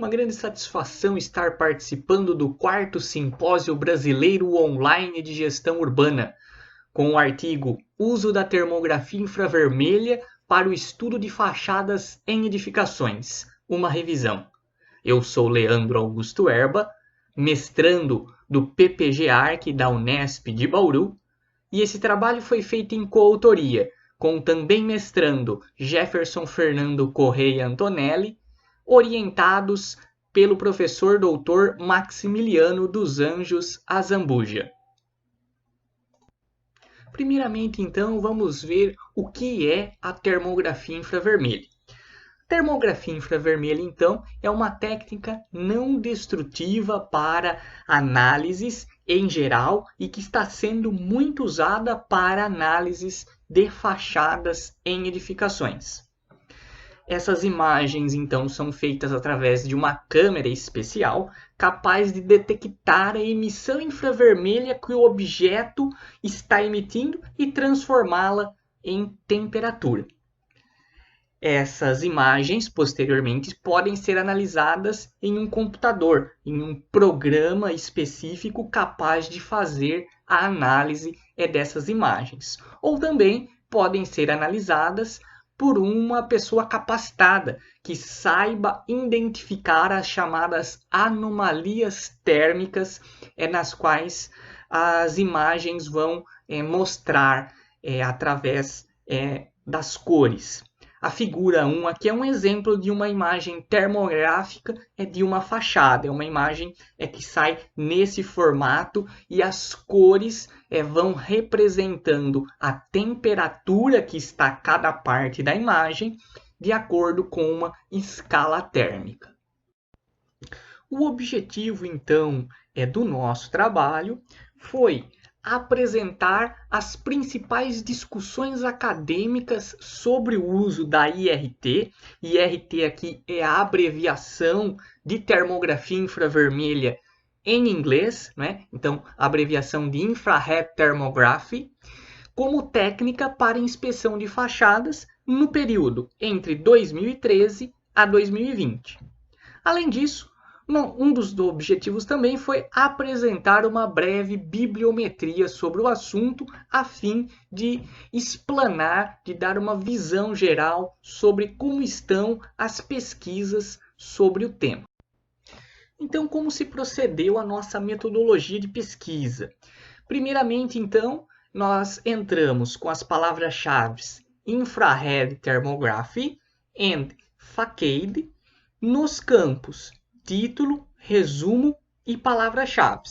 Uma grande satisfação estar participando do 4º Simpósio Brasileiro Online de Gestão Urbana, com o artigo Uso da Termografia Infravermelha para o Estudo de Fachadas em Edificações, uma revisão. Eu sou Leandro Augusto Erba, mestrando do PPG-Arc da Unesp de Bauru, e esse trabalho foi feito em coautoria com o também mestrando Jefferson Fernando Correia Antonelli, orientados pelo professor Dr. Maximiliano dos Anjos Azambuja. Primeiramente, então, vamos ver o que é a termografia infravermelha. Termografia infravermelha, então, é uma técnica não destrutiva para análises em geral e que está sendo muito usada para análises de fachadas em edificações. Essas imagens, então, são feitas através de uma câmera especial capaz de detectar a emissão infravermelha que o objeto está emitindo e transformá-la em temperatura. Essas imagens, posteriormente, podem ser analisadas em um computador, em um programa específico capaz de fazer a análise dessas imagens. Ou também podem ser analisadas por uma pessoa capacitada, que saiba identificar as chamadas anomalias térmicas, nas quais as imagens vão mostrar através das cores. A figura 1 aqui é um exemplo de uma imagem termográfica de uma fachada. É uma imagem que sai nesse formato e as cores vão representando a temperatura que está cada parte da imagem de acordo com uma escala térmica. O objetivo, então, do nosso trabalho foi apresentar as principais discussões acadêmicas sobre o uso da IRT. IRT aqui é a abreviação de termografia infravermelha em inglês, né? Então, a abreviação de Infrared Thermography, como técnica para inspeção de fachadas no período entre 2013 a 2020. Além disso, um dos objetivos também foi apresentar uma breve bibliometria sobre o assunto, a fim de explanar, de dar uma visão geral sobre como estão as pesquisas sobre o tema. Então, como se procedeu a nossa metodologia de pesquisa? Primeiramente, então, nós entramos com as palavras-chave Infrared Thermography and Facade nos campos título, resumo e palavras-chave.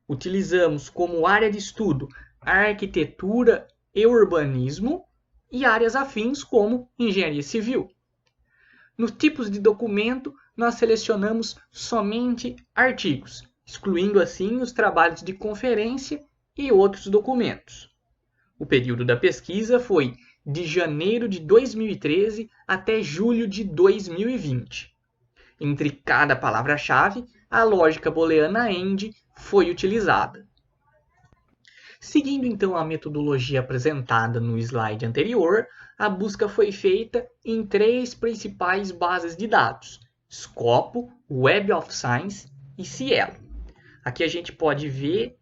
Utilizamos como área de estudo a arquitetura e urbanismo e áreas afins como engenharia civil. Nos tipos de documento, nós selecionamos somente artigos, excluindo assim os trabalhos de conferência e outros documentos. O período da pesquisa foi de janeiro de 2013 até julho de 2020. Entre cada palavra-chave, a lógica booleana AND foi utilizada. Seguindo então a metodologia apresentada no slide anterior, a busca foi feita em 3 principais bases de dados: Scopus, Web of Science e Cielo. Aqui a gente pode ver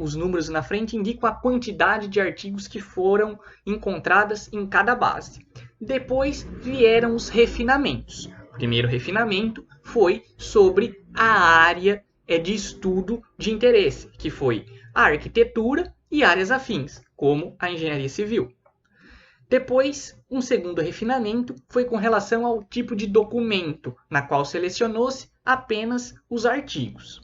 os números na frente indicam a quantidade de artigos que foram encontradas em cada base. Depois vieram os refinamentos. O primeiro refinamento foi sobre a área de estudo de interesse, que foi a arquitetura e áreas afins, como a engenharia civil. Depois, um segundo refinamento foi com relação ao tipo de documento, na qual selecionou-se apenas os artigos.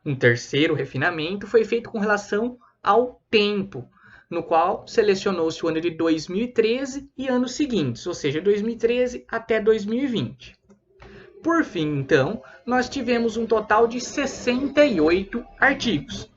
Um terceiro refinamento foi feito com relação ao tempo, no qual selecionou-se o ano de 2013 e anos seguintes, ou seja, 2013 até 2020. Por fim, então, nós tivemos um total de 68 artigos,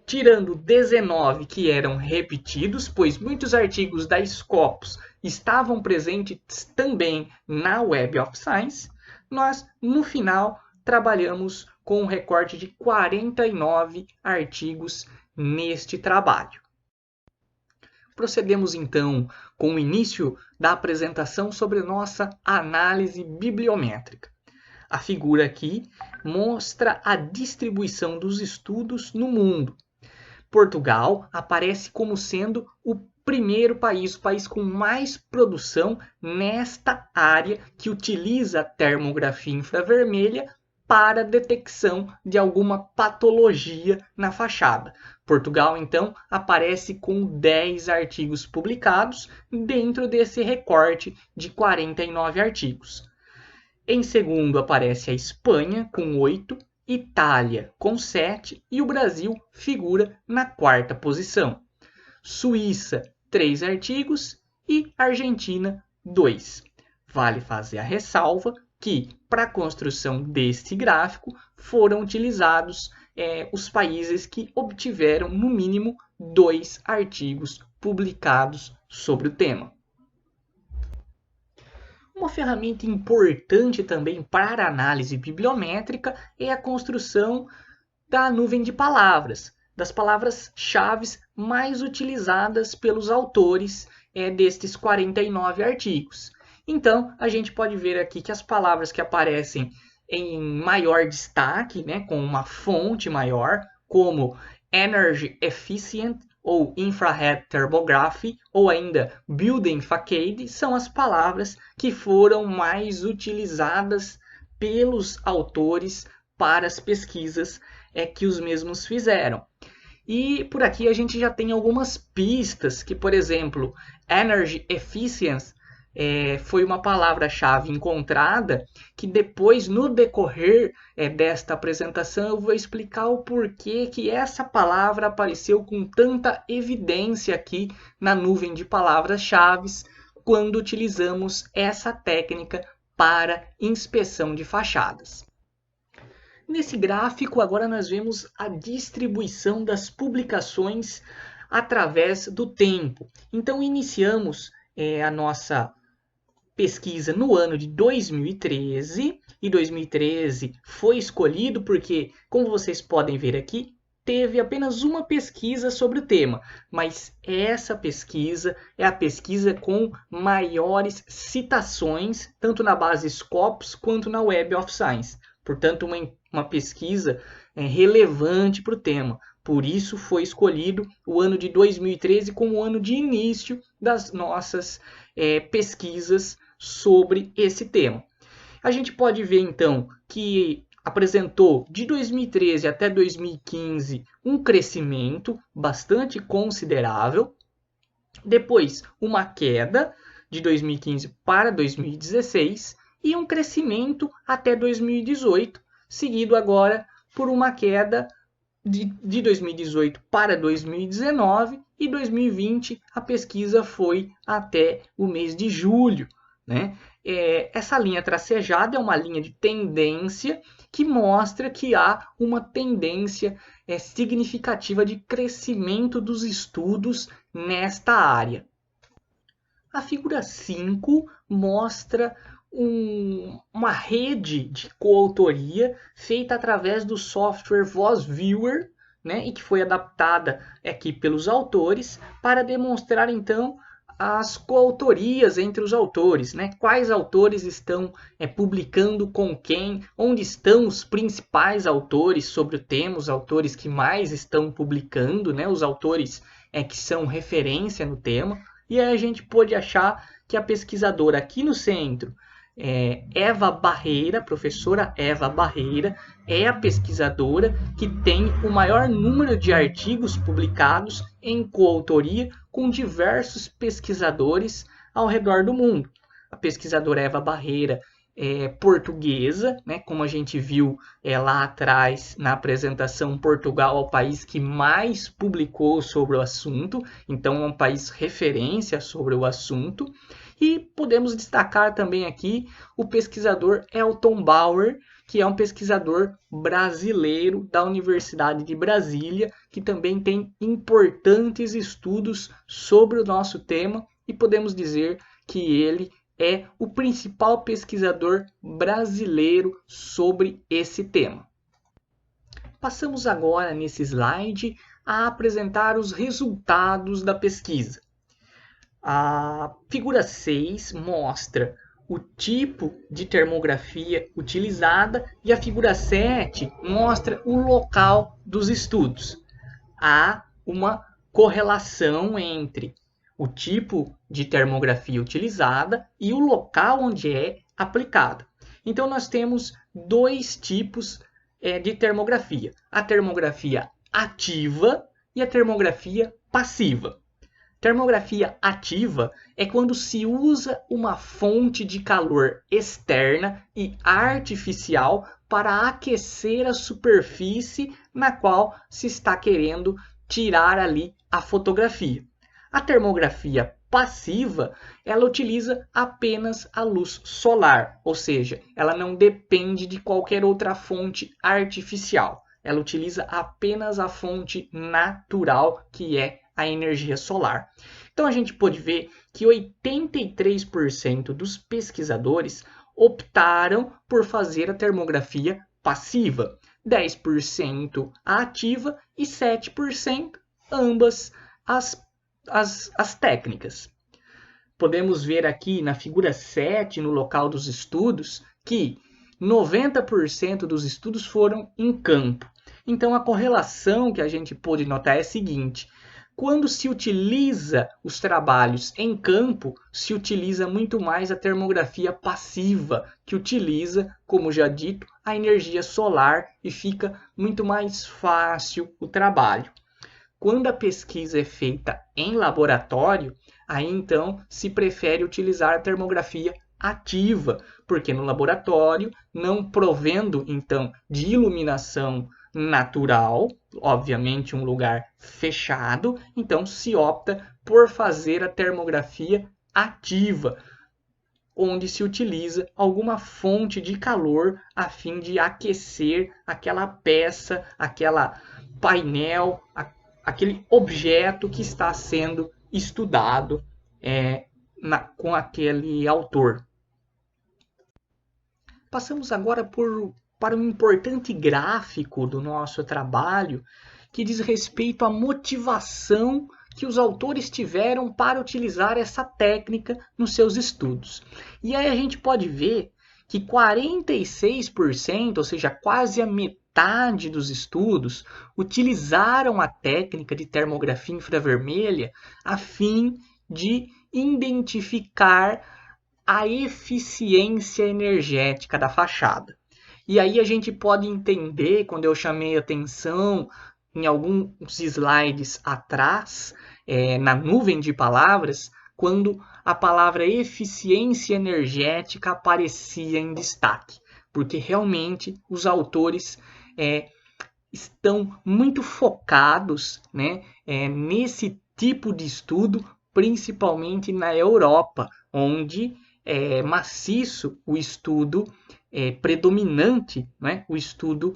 tirando 19 que eram repetidos, pois muitos artigos da Scopus estavam presentes também na Web of Science. Nós, no final, trabalhamos com um recorte de 49 artigos neste trabalho. Procedemos então com o início da apresentação sobre nossa análise bibliométrica. A figura aqui mostra a distribuição dos estudos no mundo. Portugal aparece como sendo o primeiro país, o país com mais produção nesta área que utiliza a termografia infravermelha para detecção de alguma patologia na fachada. Portugal, então, aparece com 10 artigos publicados dentro desse recorte de 49 artigos. Em segundo aparece a Espanha, com 8, Itália, com 7, e o Brasil figura na quarta posição. Suíça, 3 artigos e Argentina, 2. Vale fazer a ressalva que, para a construção deste gráfico, foram utilizados os países que obtiveram, no mínimo, 2 artigos publicados sobre o tema. Uma ferramenta importante também para a análise bibliométrica é a construção da nuvem de palavras, das palavras-chave mais utilizadas pelos autores destes 49 artigos. Então, a gente pode ver aqui que as palavras que aparecem em maior destaque, né, com uma fonte maior, como Energy Efficient, ou Infrared Thermography, ou ainda Building Facade, são as palavras que foram mais utilizadas pelos autores para as pesquisas que os mesmos fizeram. E por aqui a gente já tem algumas pistas que, por exemplo, Energy Efficiency foi uma palavra-chave encontrada que depois, no decorrer desta apresentação, eu vou explicar o porquê que essa palavra apareceu com tanta evidência aqui na nuvem de palavras-chave quando utilizamos essa técnica para inspeção de fachadas. Nesse gráfico, agora nós vemos a distribuição das publicações através do tempo. Então, iniciamos a nossa pesquisa no ano de 2013, e 2013 foi escolhido porque, como vocês podem ver aqui, teve apenas uma pesquisa sobre o tema, mas essa pesquisa é a pesquisa com maiores citações, tanto na base Scopus quanto na Web of Science. Portanto, uma pesquisa relevante para o tema. Por isso foi escolhido o ano de 2013 como o ano de início das nossas pesquisas sobre esse tema. A gente pode ver então que apresentou de 2013 até 2015 um crescimento bastante considerável, depois uma queda de 2015 para 2016 e um crescimento até 2018, seguido agora por uma queda de 2018 para 2019 e 2020 a pesquisa foi até o mês de julho, né? Essa linha tracejada é uma linha de tendência que mostra que há uma tendência significativa de crescimento dos estudos nesta área. A figura 5 mostra uma rede de coautoria feita através do software VozViewer, né, e que foi adaptada aqui pelos autores para demonstrar então as coautorias entre os autores, né? Quais autores estão publicando com quem, onde estão os principais autores sobre o tema, os autores que mais estão publicando, né? Os autores que são referência no tema. E aí a gente pôde achar que a pesquisadora aqui no centro, Eva Barreira, professora Eva Barreira, é a pesquisadora que tem o maior número de artigos publicados em coautoria com diversos pesquisadores ao redor do mundo. A pesquisadora Eva Barreira é portuguesa, né? Como a gente viu lá atrás na apresentação, Portugal é o país que mais publicou sobre o assunto, então é um país referência sobre o assunto. E podemos destacar também aqui o pesquisador Elton Bauer, que é um pesquisador brasileiro da Universidade de Brasília, que também tem importantes estudos sobre o nosso tema e podemos dizer que ele é o principal pesquisador brasileiro sobre esse tema. Passamos agora nesse slide a apresentar os resultados da pesquisa. A figura 6 mostra o tipo de termografia utilizada e a figura 7 mostra o local dos estudos. Há uma correlação entre o tipo de termografia utilizada e o local onde é aplicada. Então, nós temos dois tipos de termografia: a termografia ativa e a termografia passiva. Termografia ativa é quando se usa uma fonte de calor externa e artificial para aquecer a superfície na qual se está querendo tirar ali a fotografia. A termografia passiva, ela utiliza apenas a luz solar, ou seja, ela não depende de qualquer outra fonte artificial. Ela utiliza apenas a fonte natural, que é a energia solar. Então a gente pode ver que 83% dos pesquisadores optaram por fazer a termografia passiva, 10% a ativa e 7% ambas as técnicas. Podemos ver aqui na figura 7, no local dos estudos, que 90% dos estudos foram em campo. Então a correlação que a gente pôde notar é a seguinte: quando se utiliza os trabalhos em campo, se utiliza muito mais a termografia passiva, que utiliza, como já dito, a energia solar e fica muito mais fácil o trabalho. Quando a pesquisa é feita em laboratório, aí então se prefere utilizar a termografia ativa, porque no laboratório, não provendo então de iluminação natural, obviamente um lugar fechado, então se opta por fazer a termografia ativa, onde se utiliza alguma fonte de calor a fim de aquecer aquela peça, aquela painel, aquele objeto que está sendo estudado com aquele autor. Passamos agora para um importante gráfico do nosso trabalho, que diz respeito à motivação que os autores tiveram para utilizar essa técnica nos seus estudos. E aí a gente pode ver que 46%, ou seja, quase a metade dos estudos, utilizaram a técnica de termografia infravermelha a fim de identificar a eficiência energética da fachada. E aí a gente pode entender, quando eu chamei atenção em alguns slides atrás, na nuvem de palavras, quando a palavra eficiência energética aparecia em destaque, porque realmente os autores estão muito focados, né, nesse tipo de estudo, principalmente na Europa, onde é maciço o estudo predominante, né, o estudo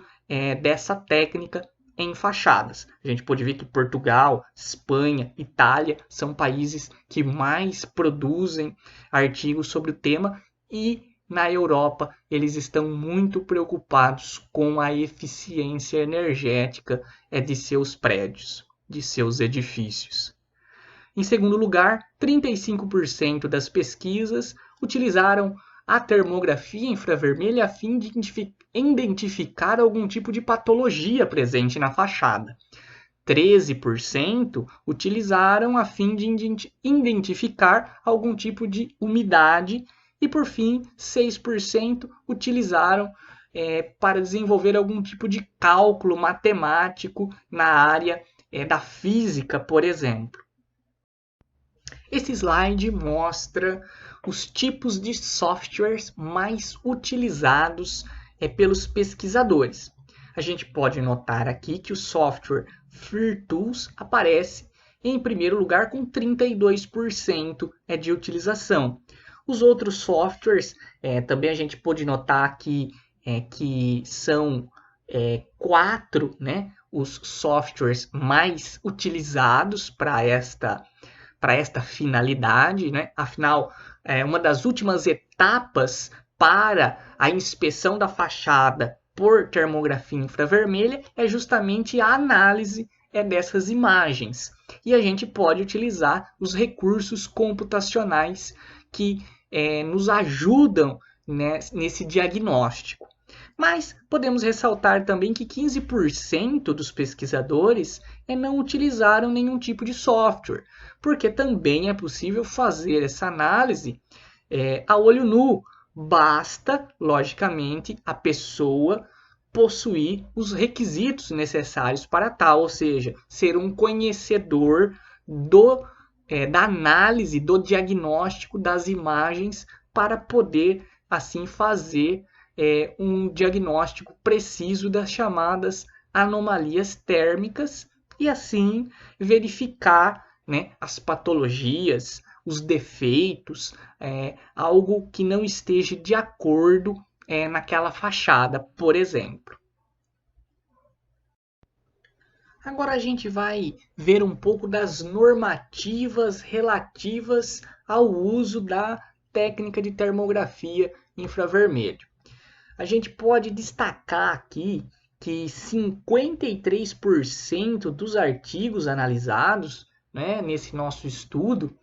dessa técnica em fachadas. A gente pode ver que Portugal, Espanha, Itália são países que mais produzem artigos sobre o tema, e na Europa eles estão muito preocupados com a eficiência energética de seus prédios, de seus edifícios. Em segundo lugar, 35% das pesquisas utilizaram a termografia infravermelha a fim de identificar algum tipo de patologia presente na fachada. 13% utilizaram a fim de identificar algum tipo de umidade. E, por fim, 6% utilizaram para desenvolver algum tipo de cálculo matemático na área da física, por exemplo. Esse slide mostra os tipos de softwares mais utilizados pelos pesquisadores. A gente pode notar aqui que o software FreeTools aparece em primeiro lugar com 32% de utilização. Os outros softwares, também a gente pode notar que são 4, né, os softwares mais utilizados para esta finalidade, né? Afinal, uma das últimas etapas para a inspeção da fachada por termografia infravermelha é justamente a análise dessas imagens. E a gente pode utilizar os recursos computacionais que nos ajudam, né, nesse diagnóstico. Mas podemos ressaltar também que 15% dos pesquisadores não utilizaram nenhum tipo de software, porque também é possível fazer essa análise a olho nu. Basta, logicamente, a pessoa possuir os requisitos necessários para tal, ou seja, ser um conhecedor da análise, do diagnóstico das imagens para poder, assim, fazer um diagnóstico preciso das chamadas anomalias térmicas e, assim, verificar, né, as patologias, os defeitos, algo que não esteja de acordo naquela fachada, por exemplo. Agora a gente vai ver um pouco das normativas relativas ao uso da técnica de termografia infravermelho. A gente pode destacar aqui que 53% dos artigos analisados, né, nesse nosso estudo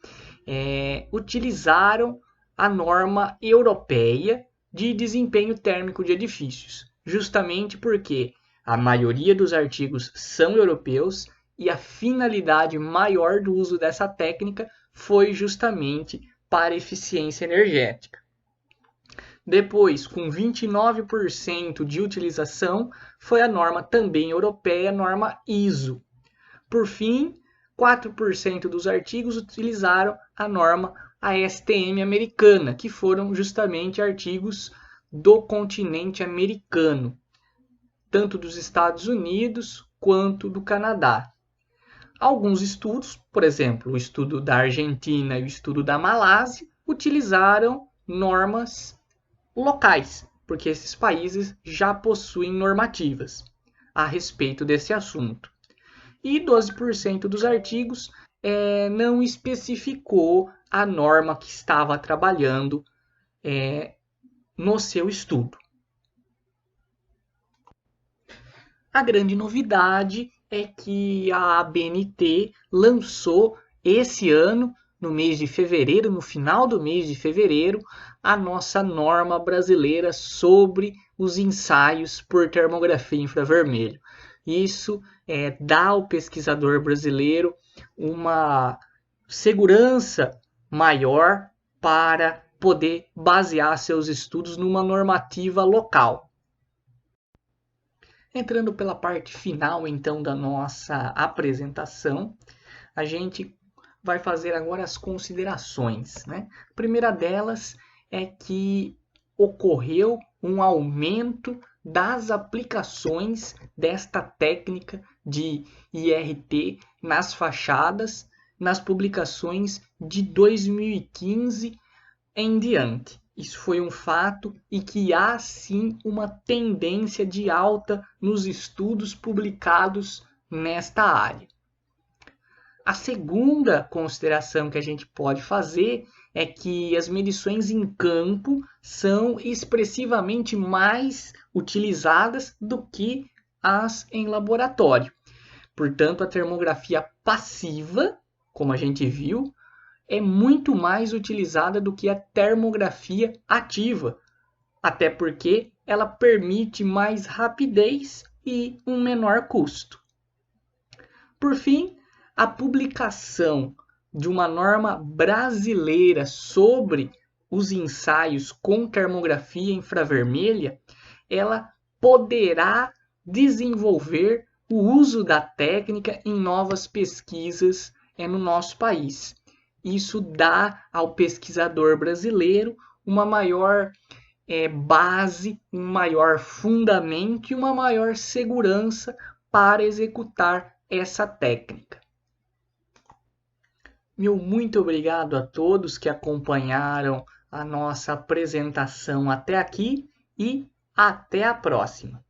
utilizaram a norma europeia de desempenho térmico de edifícios, justamente porque a maioria dos artigos são europeus e a finalidade maior do uso dessa técnica foi justamente para eficiência energética. Depois, com 29% de utilização, foi a norma também europeia, a norma ISO. Por fim, 4% dos artigos utilizaram a norma ASTM americana, que foram justamente artigos do continente americano, tanto dos Estados Unidos quanto do Canadá. Alguns estudos, por exemplo, o estudo da Argentina e o estudo da Malásia, utilizaram normas locais, porque esses países já possuem normativas a respeito desse assunto. E 12% dos artigos não especificou a norma que estava trabalhando no seu estudo. A grande novidade é que a ABNT lançou esse ano, no mês de fevereiro, no final do mês de fevereiro, a nossa norma brasileira sobre os ensaios por termografia infravermelho. Isso dá ao pesquisador brasileiro uma segurança maior para poder basear seus estudos numa normativa local. Entrando pela parte final, então, da nossa apresentação, a gente vai fazer agora as considerações, né? A primeira delas é que ocorreu um aumento das aplicações desta técnica de IRT nas fachadas, nas publicações de 2015 em diante. Isso foi um fato e que há sim uma tendência de alta nos estudos publicados nesta área. A segunda consideração que a gente pode fazer é que as medições em campo são expressivamente mais utilizadas do que as em laboratório. Portanto, a termografia passiva, como a gente viu, é muito mais utilizada do que a termografia ativa, até porque ela permite mais rapidez e um menor custo. Por fim, a publicação de uma norma brasileira sobre os ensaios com termografia infravermelha, ela poderá desenvolver o uso da técnica em novas pesquisas no nosso país. Isso dá ao pesquisador brasileiro uma maior base, um maior fundamento e uma maior segurança para executar essa técnica. Meu muito obrigado a todos que acompanharam a nossa apresentação até aqui e até a próxima.